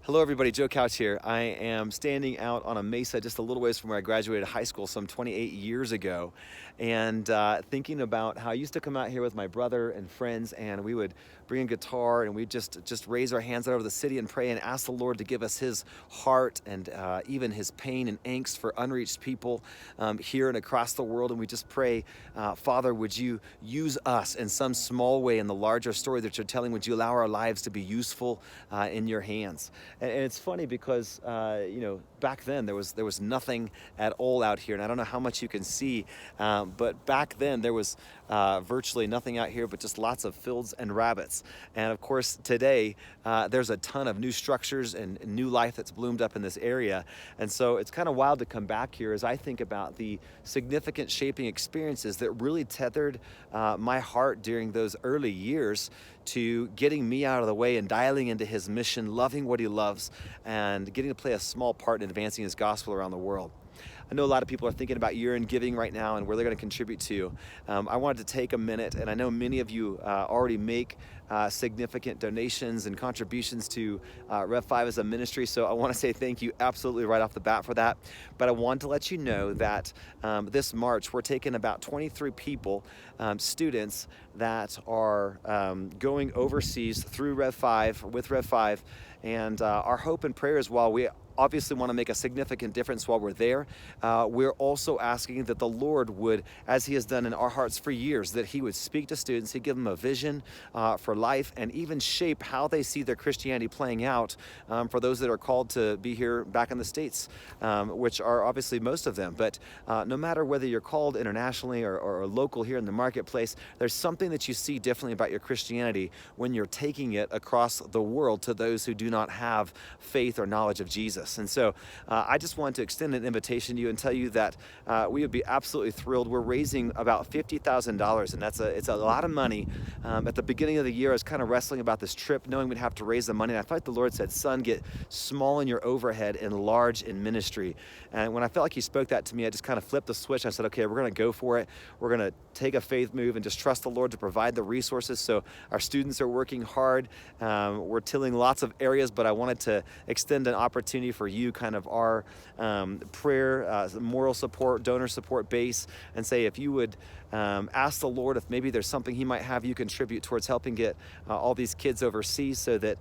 Hello everybody, Joe Couch here. I am standing out on a mesa just a little ways from where I graduated high school some 28 years ago, and thinking about how I used to come out here with my brother and friends, and we would bring a guitar and we'd just raise our hands out over the city and pray and ask the Lord to give us his heart and even his pain and angst for unreached people here and across the world. And we just pray, Father, would you use us in some small way in the larger story that you're telling? Would you allow our lives to be useful in your hands? And it's funny because back then there was nothing at all out here, and I don't know how much you can see, but back then there was virtually nothing out here but just lots of fields and rabbits. And of course today there's a ton of new structures and new life that's bloomed up in this area. And so it's kind of wild to come back here as I think about the significant shaping experiences that really tethered my heart during those early years to getting me out of the way and dialing into his mission, loving what he loves, and getting to play a small part in advancing his gospel around the world. I know a lot of people are thinking about year-end giving right now and where they're going to contribute to. I wanted to take a minute, and I know many of you already make significant donations and contributions to Rev 5 as a ministry, so I want to say thank you absolutely right off the bat for that. But I want to let you know that this March we're taking about 23 people, students that are going overseas through Rev 5, with Rev 5, and our hope and prayer is, while we obviously want to make a significant difference while we're there, we're also asking that the Lord would, as he has done in our hearts for years, that he would speak to students, he'd give them a vision for life, and even shape how they see their Christianity playing out for those that are called to be here back in the States, which are obviously most of them. But no matter whether you're called internationally or local here in the marketplace, there's something that you see differently about your Christianity when you're taking it across the world to those who do not have faith or knowledge of Jesus. And so I just wanted to extend an invitation to you and tell you that we would be absolutely thrilled. We're raising about $50,000, and it's a lot of money. At the beginning of the year, I was kind of wrestling about this trip, knowing we'd have to raise the money. And I felt like the Lord said, son, get small in your overhead and large in ministry. And when I felt like he spoke that to me, I just kind of flipped the switch. I said, okay, we're going to go for it. We're going to take a faith move and just trust the Lord to provide the resources. So our students are working hard. We're tilling lots of areas, but I wanted to extend an opportunity for you, kind of our prayer, moral support, donor support base, and say if you would ask the Lord if maybe there's something he might have you contribute towards helping get all these kids overseas so that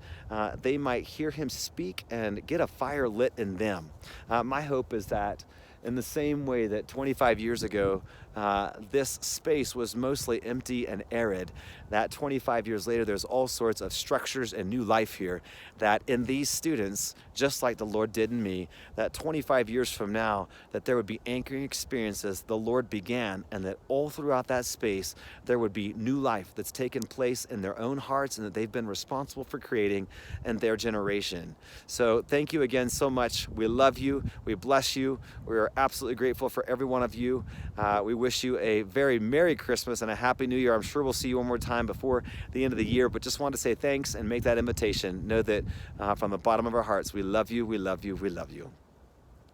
they might hear him speak and get a fire lit in them. My hope is that in the same way that 25 years ago, this space was mostly empty and arid, that 25 years later, there's all sorts of structures and new life here, that in these students, just like the Lord did in me, that 25 years from now, that there would be anchoring experiences the Lord began, and that all throughout that space, there would be new life that's taken place in their own hearts and that they've been responsible for creating in their generation. So thank you again so much. We love you. We bless you. We are absolutely grateful for every one of you. We wish you a very Merry Christmas and a Happy New Year. I'm sure we'll see you one more time before the end of the year, but just wanted to say thanks and make that invitation. Know that from the bottom of our hearts, we love you, we love you, we love you.